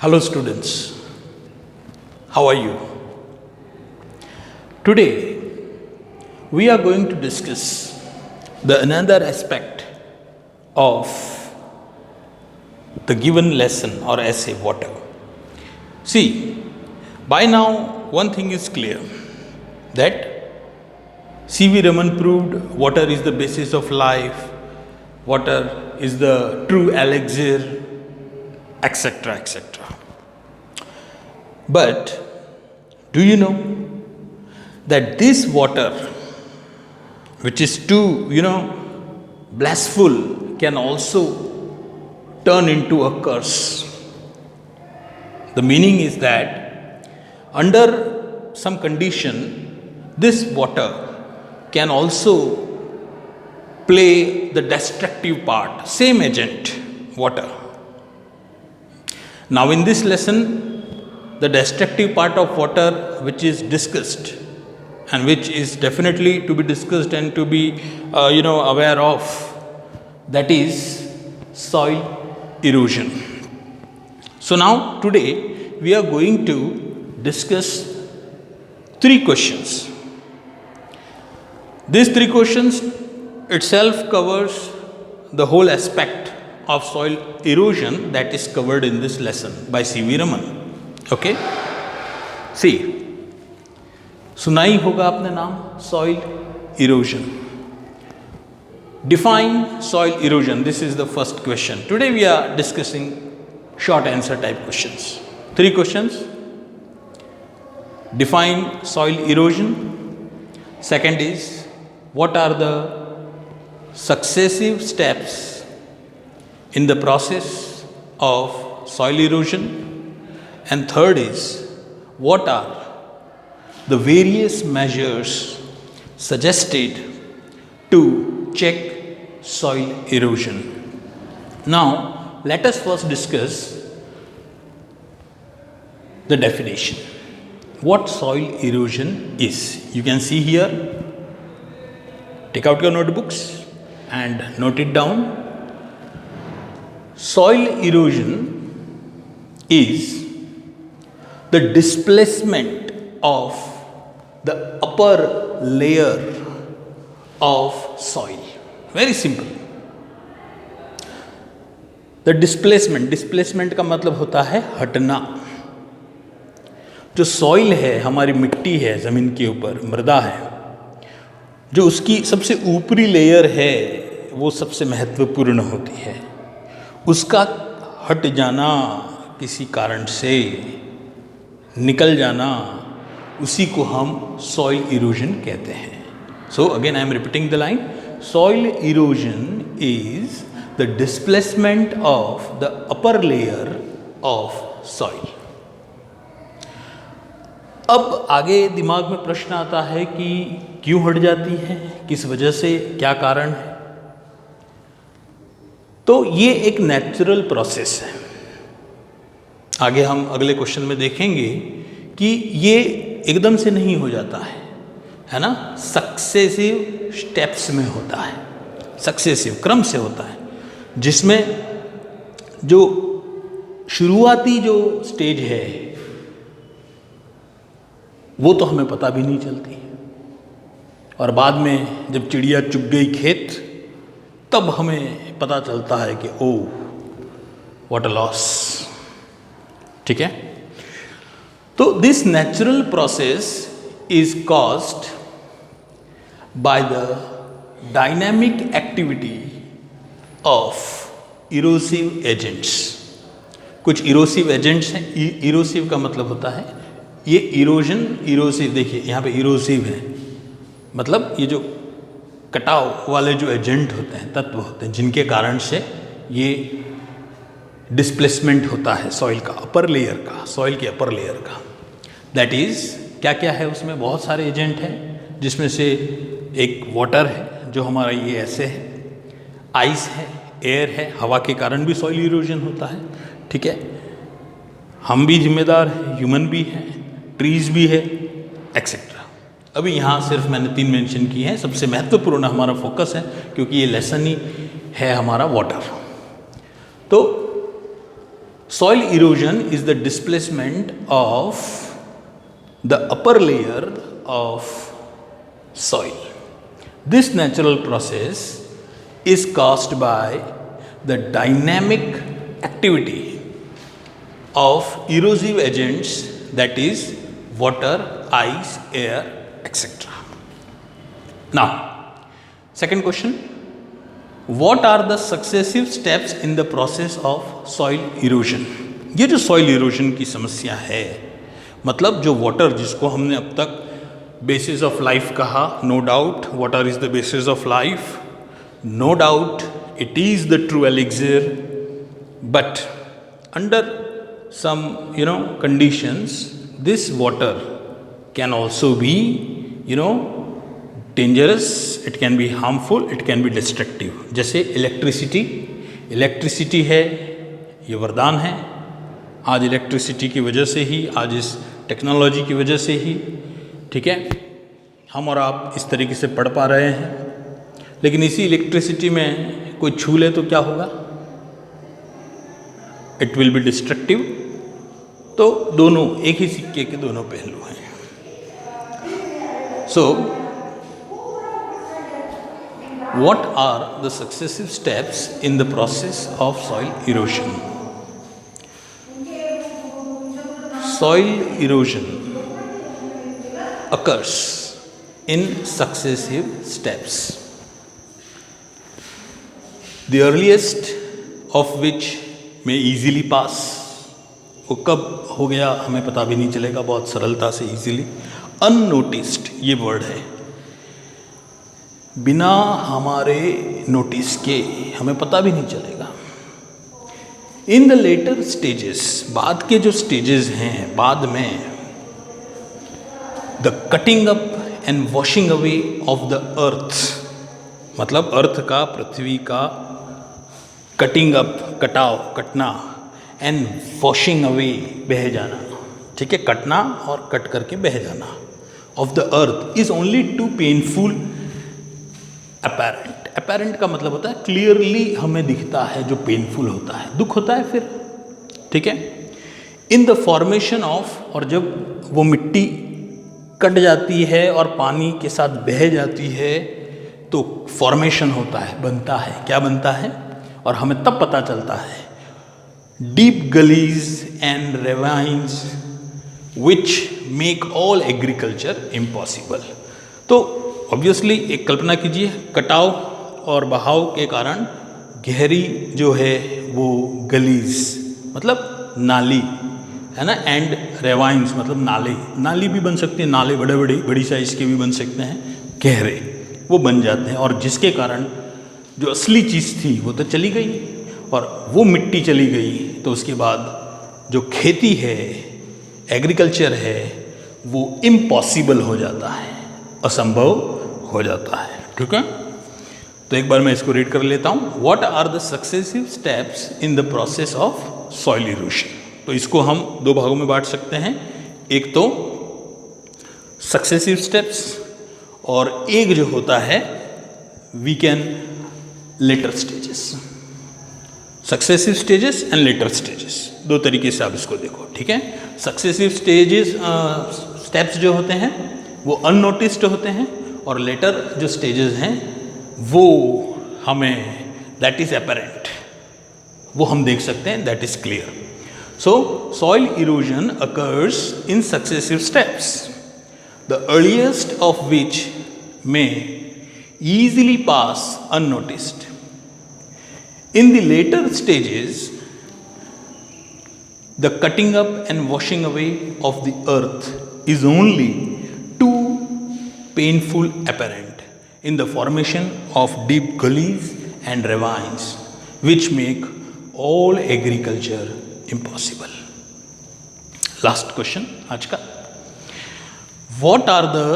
Hello students, how are you? Today we are going to discuss the another aspect of the given lesson or essay water. See, by now one thing is clear that C.V. Raman proved water is the basis of life, water is the true elixir, etc. etc. But do you know that this water, which is too, blissful, can also turn into a curse? The meaning is that under some condition, this water can also play the destructive part, same agent, water. Now in this lesson, the destructive part of water which is discussed and which is definitely to be discussed and to be aware of, that is soil erosion. So now today we are going to discuss three questions. These three questions itself covers the whole aspect of soil erosion that is covered in this lesson by C.V. Raman. Okay? See, सुना ही होगा आपने नाम soil erosion. Define soil erosion. This is the first question. Today we are discussing short answer type questions. Three questions. Define soil erosion. Second is, what are the successive steps in the process of soil erosion? And third is, what are the various measures suggested to check soil erosion? Now, let us first discuss the definition. What soil erosion is? You can see here. Take out your notebooks and note it down. Soil erosion is the displacement of the upper layer of soil. Very simple. The displacement का मतलब होता है हटना. जो soil है, हमारी मिट्टी है, ज़मीन के ऊपर मृदा है, जो उसकी सबसे ऊपरी लेयर है वो सबसे महत्वपूर्ण होती है. उसका हट जाना, किसी कारण से निकल जाना, उसी को हम सॉइल इरोजन कहते हैं. So again I am repeating the line. Soil erosion is the displacement of the upper layer of soil. अब आगे दिमाग में प्रश्न आता है कि क्यों हट जाती है, किस वजह से, क्या कारण है? तो ये एक नेचुरल प्रोसेस है. आगे हम अगले क्वेश्चन में देखेंगे कि ये एकदम से नहीं हो जाता है ना. सक्सेसिव स्टेप्स में होता है, सक्सेसिव क्रम से होता है, जिसमें जो शुरुआती जो स्टेज है वो तो हमें पता भी नहीं चलती, और बाद में जब चिड़िया चुग गई खेत तब हमें पता चलता है कि ओह व्हाट अ लॉस. ठीक है. तो this natural process is caused by the dynamic activity of erosive agents. कुछ इरोसिव एजेंट्स हैं. इरोसिव का मतलब होता है ये इरोजन, इरोसिव. देखिए यहाँ पे इरोसिव है, मतलब ये जो कटाव वाले जो एजेंट होते हैं, तत्व होते हैं, जिनके कारण से ये डिस्प्लेसमेंट होता है सॉइल का, अपर लेयर का, सॉइल के अपर लेयर का. दैट इज़ क्या क्या है उसमें? बहुत सारे एजेंट हैं, जिसमें से एक वाटर है जो हमारा ये ऐसे है, आइस है, एयर है, हवा के कारण भी सॉइल इरोजन होता है. ठीक है. हम भी जिम्मेदार हैं, ह्यूमन भी हैं, ट्रीज भी है, एक्सेट्रा. अभी यहाँ सिर्फ मैंने 3 मेंशन किए हैं. सबसे महत्वपूर्ण हमारा फोकस है, क्योंकि ये लेसन ही है हमारा वाटर. तो Soil erosion is the displacement of the upper layer of soil. This natural process is caused by the dynamic activity of erosive agents, that is water, ice, air, etc. Now, second question, what are the successive steps in the process of soil erosion? ये जो soil erosion की समस्या है, मतलब जो water जिसको हमने अब तक basis of life कहा, no doubt water is the basis of life, no doubt it is the true elixir, but under some conditions this water can also be dangerous, it can be harmful, it can be destructive. जैसे electricity है, ये वरदान है। आज electricity की वजह से ही, आज इस टेक्नोलॉजी की वजह से ही, ठीक है, हम और आप इस तरीके से पढ़ पा रहे हैं। लेकिन इसी इलेक्ट्रिसिटी में कोई छू ले तो क्या होगा? It will be destructive. तो दोनों एक ही सिक्के के दोनों पहलू हैं। सो what are the successive steps in the process of soil erosion? Soil erosion occurs in successive steps, the earliest of which may easily pass. वो कब हो गया हमें पता भी नहीं चलेगा, बहुत सरलता से easily. Unnoticed ये वर्ड है, बिना हमारे नोटिस के हमें पता भी नहीं चलेगा। इन द लेटर स्टेजेस, बाद के जो स्टेजेस हैं, बाद में the cutting up and washing away of the अर्थ, मतलब अर्थ का, पृथ्वी का कटिंग अप, कटाव, कटना, एंड वॉशिंग अवे, बह जाना, ठीक है, कटना और कट करके बह जाना, of the earth is only too painful apparent का मतलब होता है क्लियरली हमें दिखता है, जो पेनफुल होता है, दुख होता है फिर, ठीक है। इन द फॉर्मेशन ऑफ, और जब वो मिट्टी कट जाती है और पानी के साथ बह जाती है तो फॉर्मेशन होता है, बनता है, क्या बनता है, और हमें तब पता चलता है, deep gullies and ravines which make all agriculture impossible. तो ऑब्वियसली एक कल्पना कीजिए, कटाव और बहाव के कारण गहरी जो है वो गलीज मतलब नाली है ना, एंड रेवाइन्स मतलब नाली भी बन सकती है, नाले बड़ी साइज के भी बन सकते हैं, गहरे वो बन जाते हैं, और जिसके कारण जो असली चीज़ थी वो तो चली गई, और वो मिट्टी चली गई तो उसके बाद जो खेती है, एग्रीकल्चर है, वो इम्पॉसिबल हो जाता है, असंभव हो जाता है, ठीक है। तो एक बार मैं इसको रीड कर लेता हूँ। What are the successive steps in the process of soil erosion. तो इसको हम दो भागों में बांट सकते हैं, एक तो सक्सेसिव स्टेप्स, और एक जो होता है we can later stages. Successive stages and later stages, दो तरीके से आप इसको देखो, ठीक है। सक्सेसिव स्टेप्स जो होते हैं वो अननोटिस्ड होते हैं, और लेटर जो स्टेजेस हैं वो हमें, दैट इज अपेरेंट, वो हम देख सकते हैं, that is clear. So soil erosion occurs in successive steps, the earliest of which may easily pass unnoticed. In the later stages, the cutting up and washing away of the earth is only too painful apparent in the formation of deep gullies and ravines, which make all agriculture impossible. Last question आज का, what are the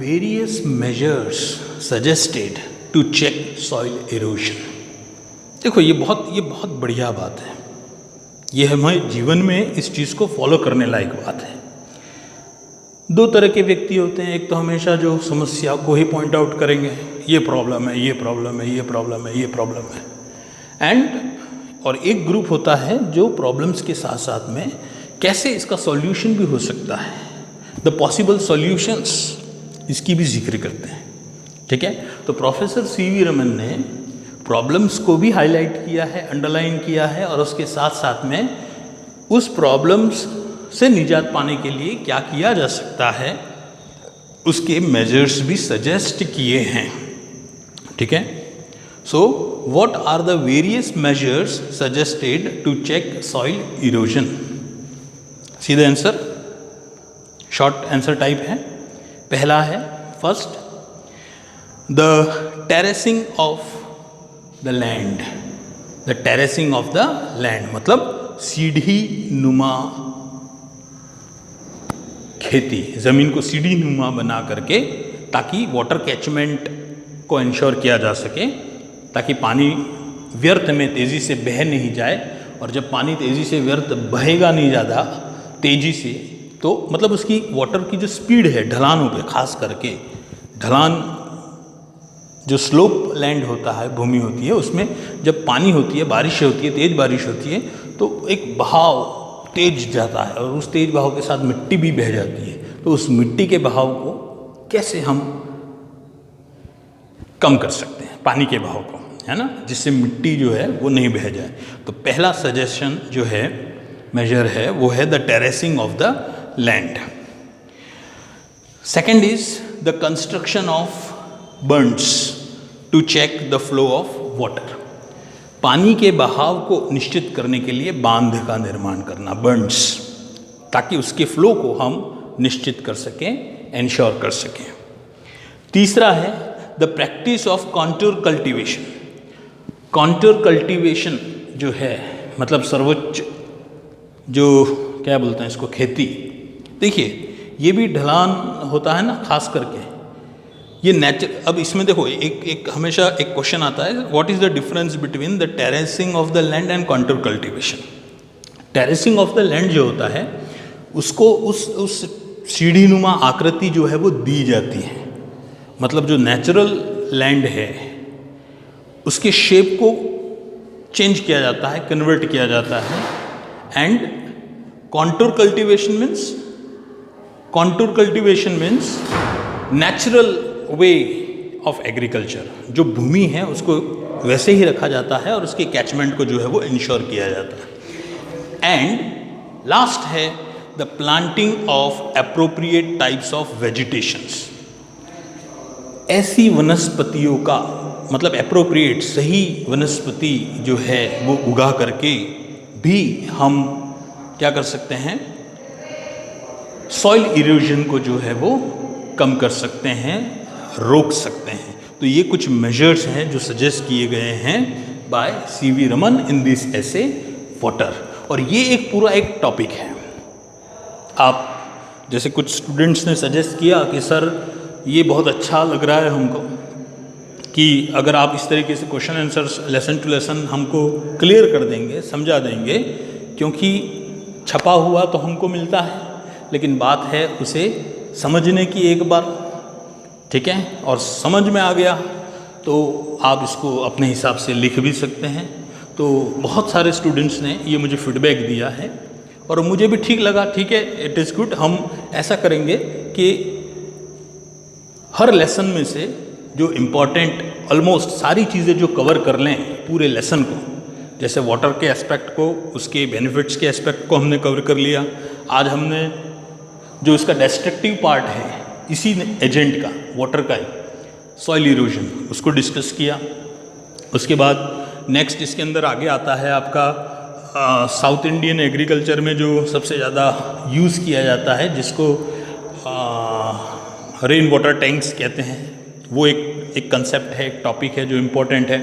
various measures suggested to check soil erosion? देखो ये बहुत बढ़िया बात है, ये हमें जीवन में इस चीज़ को फॉलो करने लायक बात है। दो तरह के व्यक्ति होते हैं, एक तो हमेशा जो समस्या को ही पॉइंट आउट करेंगे, ये प्रॉब्लम है, ये प्रॉब्लम है, ये प्रॉब्लम है, ये प्रॉब्लम है, एंड और एक ग्रुप होता है जो प्रॉब्लम्स के साथ साथ में कैसे इसका सॉल्यूशन भी हो सकता है, द पॉसिबल सॉल्यूशंस, इसकी भी जिक्र करते हैं। ठीक है, तो प्रोफेसर सीवी रमन ने प्रॉब्लम्स को भी हाईलाइट किया है, अंडरलाइन किया है, और उसके साथ साथ में उस प्रॉब्लम्स से निजात पाने के लिए क्या किया जा सकता है उसके मेजर्स भी सजेस्ट किए हैं। ठीक है, so what are the various measures suggested to check soil erosion? See the answer, short answer type है। पहला है first, the terracing of the land. The terracing of the land मतलब सीढ़ी नुमा खेती, ज़मीन को सीढ़ी नुमा बना करके ताकि वाटर कैचमेंट को इंश्योर किया जा सके, ताकि पानी व्यर्थ में तेज़ी से बह नहीं जाए। और जब पानी तेज़ी से व्यर्थ बहेगा नहीं ज़्यादा तेज़ी से, तो मतलब उसकी वाटर की जो स्पीड है ढलानों पे, खास करके ढलान जो स्लोप लैंड होता है, भूमि होती है, उसमें जब पानी होती है, बारिश होती है, तेज़ बारिश होती है, तो एक बहाव तेज जाता है और उस तेज बहाव के साथ मिट्टी भी बह जाती है। तो उस मिट्टी के बहाव को कैसे हम कम कर सकते हैं, पानी के बहाव को, है ना, जिससे मिट्टी जो है वो नहीं बह जाए। तो पहला सजेशन जो है, मेजर है, वो है the terracing of the land. Second is the construction of burns to check the flow of water. पानी के बहाव को निश्चित करने के लिए बांध का निर्माण करना, बर्न्स, ताकि उसके फ्लो को हम निश्चित कर सकें, एंश्योर कर सकें। तीसरा है the practice of contour cultivation. Contour cultivation जो है मतलब सर्वोच्च जो क्या बोलते हैं इसको, खेती। देखिए ये भी ढलान होता है ना, खास करके ये अब इसमें देखो एक हमेशा एक क्वेश्चन आता है, what is the difference between the terracing of the land and contour cultivation. Terracing of the land जो होता है उसको उस सीढ़ी नुमा आकृति जो है वो दी जाती है, मतलब जो नेचुरल लैंड है उसके शेप को चेंज किया जाता है, कन्वर्ट किया जाता है। And contour cultivation means natural way of agriculture. जो भूमि है उसको वैसे ही रखा जाता है और उसके कैचमेंट को जो है वो इंश्योर किया जाता है। एंड लास्ट है the planting of appropriate types of vegetations. ऐसी वनस्पतियों का मतलब एप्रोप्रिएट, सही वनस्पति जो है वो उगा करके भी हम क्या कर सकते हैं, सॉइल इरोजन को जो है वो कम कर सकते हैं, रोक सकते हैं। तो ये कुछ मेजर्स हैं जो सजेस्ट किए गए हैं by CV Raman in this essay water. और ये एक पूरा एक टॉपिक है। आप जैसे कुछ स्टूडेंट्स ने सजेस्ट किया कि सर ये बहुत अच्छा लग रहा है हमको कि अगर आप इस तरीके से question answers lesson to lesson हमको क्लियर कर देंगे, समझा देंगे, क्योंकि छपा हुआ तो हमको मिलता है, लेकिन बात है उसे समझने की एक बार, ठीक है, और समझ में आ गया तो आप इसको अपने हिसाब से लिख भी सकते हैं। तो बहुत सारे स्टूडेंट्स ने ये मुझे फीडबैक दिया है और मुझे भी ठीक लगा, ठीक है, इट इज़ गुड। हम ऐसा करेंगे कि हर लेसन में से जो इम्पॉर्टेंट ऑलमोस्ट सारी चीज़ें जो कवर कर लें पूरे लेसन को, जैसे वाटर के एस्पेक्ट को, उसके बेनिफिट्स के एस्पेक्ट को हमने कवर कर लिया। आज हमने जो इसका डिस्ट्रक्टिव पार्ट है इसी एजेंट का, वाटर का ही, सॉइल इरोजन, उसको डिस्कस किया। उसके बाद नेक्स्ट इसके अंदर आगे आता है आपका साउथ इंडियन एग्रीकल्चर में जो सबसे ज़्यादा यूज़ किया जाता है, जिसको रेन वाटर टैंक्स कहते हैं, वो एक कंसेप्ट है, एक टॉपिक है जो इम्पोर्टेंट है।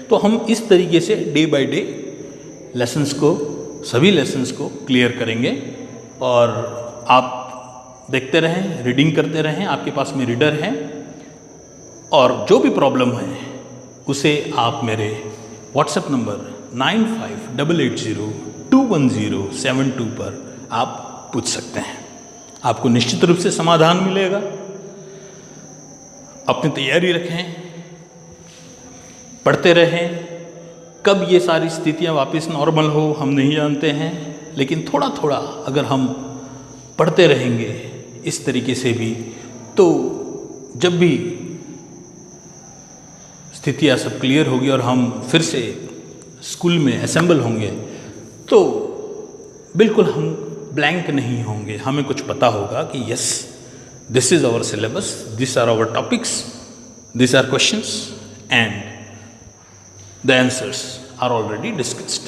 तो हम इस तरीके से डे बाय डे लेसन्स को, सभी लेसन्स को क्लियर करेंगे और आप देखते रहें, रीडिंग करते रहें, आपके पास में रीडर है, और जो भी प्रॉब्लम है उसे आप मेरे व्हाट्सएप नंबर 9588021072 पर आप पूछ सकते हैं। आपको निश्चित रूप से समाधान मिलेगा। अपनी तैयारी रखें, पढ़ते रहें, कब ये सारी स्थितियाँ वापस नॉर्मल हो हम नहीं जानते हैं, लेकिन थोड़ा थोड़ा अगर हम पढ़ते रहेंगे इस तरीके से भी, तो जब भी स्थितियाँ सब क्लियर होगी और हम फिर से स्कूल में असेंबल होंगे, तो बिल्कुल हम ब्लैंक नहीं होंगे। हमें कुछ पता होगा कि yes, this is our syllabus, this are our topics, this are questions and the answers are already discussed.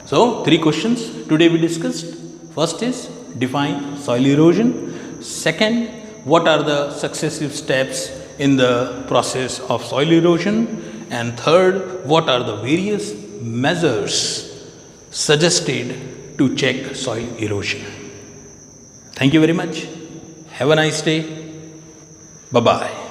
So 3 questions today we discussed. First is define soil erosion. Second, what are the successive steps in the process of soil erosion? And third, what are the various measures suggested to check soil erosion? Thank you very much. Have a nice day. Bye bye.